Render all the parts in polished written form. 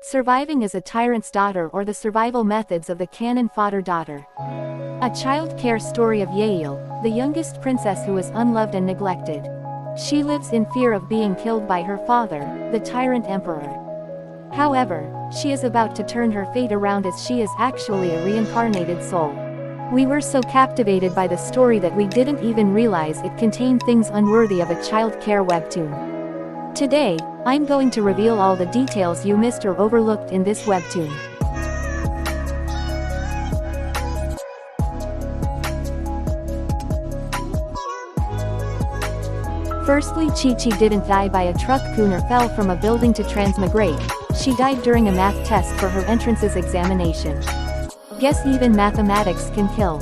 Surviving as a tyrant's daughter or the survival methods of the cannon fodder daughter. A child care story of Yeyul, the youngest princess who is unloved and neglected. She lives in fear of being killed by her father, the tyrant emperor. However, she is about to turn her fate around as she is actually a reincarnated soul. We were so captivated by the story that we didn't even realize it contained things unworthy of a child care webtoon. Today, I'm going to reveal all the details you missed or overlooked in this webtoon. Firstly, Chi-Chi didn't die by a truck or fell from a building to transmigrate. She died during a math test for her entrance examination. Guess even mathematics can kill.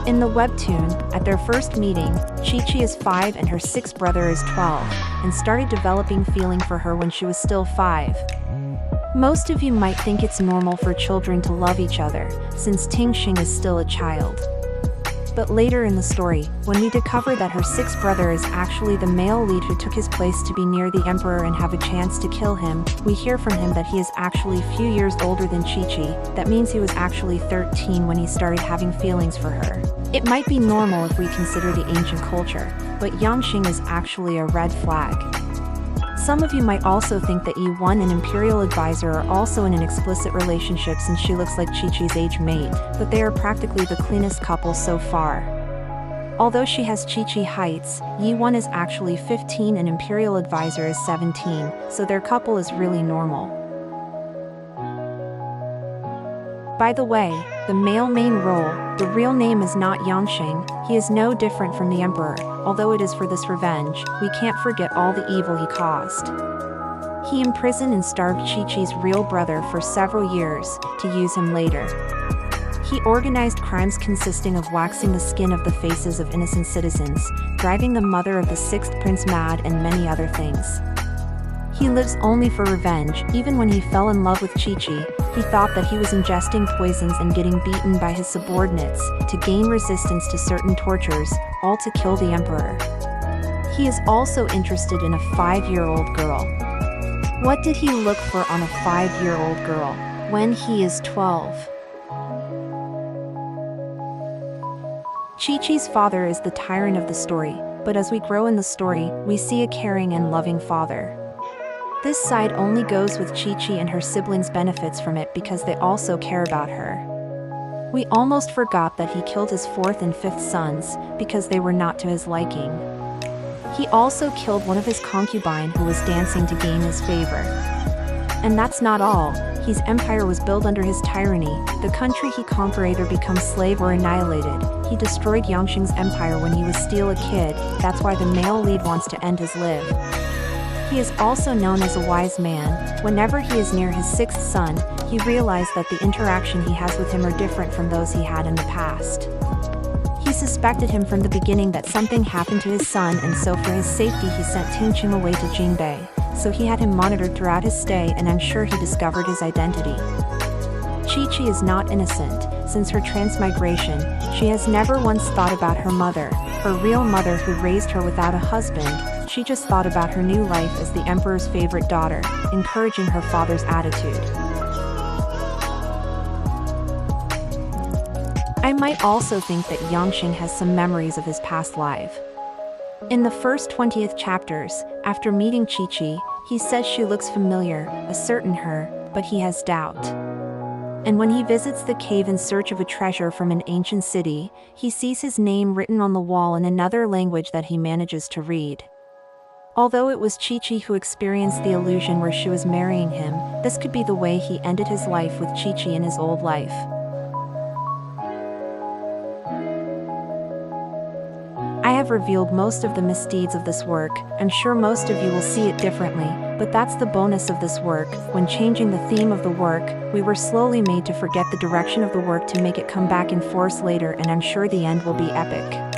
In the webtoon, at their first meeting, Chi-Chi is 5 and her 6th brother is 12, and started developing feeling for her when she was still 5. Most of you might think it's normal for children to love each other, since Tingxing is still a child. But later in the story, when we discover that her 6th brother is actually the male lead who took his place to be near the emperor and have a chance to kill him, we hear from him that he is actually a few years older than Chi-Chi. That means he was actually 13 when he started having feelings for her. It might be normal if we consider the ancient culture, but Yangxing is actually a red flag. Some of you might also think that Yeyul and Imperial Advisor are also in an explicit relationship since she looks like Chi-Chi's age mate, but they are practically the cleanest couple so far. Although she has Chi-Chi heights, Yeyul is actually 15 and Imperial Advisor is 17, so their couple is really normal. By the way, the male main role, the real name is not Yangxing. He is no different from the emperor, although it is for this revenge, we can't forget all the evil he caused. He imprisoned and starved Chi-Chi's real brother for several years, to use him later. He organized crimes consisting of waxing the skin of the faces of innocent citizens, driving the mother of the 6th prince mad and many other things. He lives only for revenge. Even when he fell in love with Chi-Chi, he thought that he was ingesting poisons and getting beaten by his subordinates, to gain resistance to certain tortures, all to kill the emperor. He is also interested in a 5-year-old girl. What did he look for on a 5-year-old girl, when he is 12? Chi-Chi's father is the tyrant of the story, but as we grow in the story, we see a caring and loving father. This side only goes with Chi-Chi and her siblings benefits from it because they also care about her. We almost forgot that he killed his 4th and 5th sons, because they were not to his liking. He also killed one of his concubine who was dancing to gain his favor. And that's not all, his empire was built under his tyranny. The country he conquered either becomes slave or annihilated. He destroyed Yangxing's empire when he was still a kid, that's why the male lead wants to end his live. He is also known as a wise man. Whenever he is near his 6th son, he realized that the interaction he has with him are different from those he had in the past. He suspected him from the beginning that something happened to his son, and so for his safety he sent Tingxing away to Jingbei. So he had him monitored throughout his stay, and I'm sure he discovered his identity. Chi-Chi is not innocent. Since her transmigration, she has never once thought about her mother, her real mother who raised her without a husband. She just thought about her new life as the emperor's favorite daughter, encouraging her father's attitude. I might also think that Yangxing has some memories of his past life. In the first 20th chapters, after meeting Chi-Chi, he says she looks familiar, a certain her, but he has doubt. And when he visits the cave in search of a treasure from an ancient city, he sees his name written on the wall in another language that he manages to read. Although it was Chi-Chi who experienced the illusion where she was marrying him, this could be the way he ended his life with Chi-Chi in his old life. I have revealed most of the misdeeds of this work. I'm sure most of you will see it differently, but that's the bonus of this work. When changing the theme of the work, we were slowly made to forget the direction of the work to make it come back in force later, and I'm sure the end will be epic.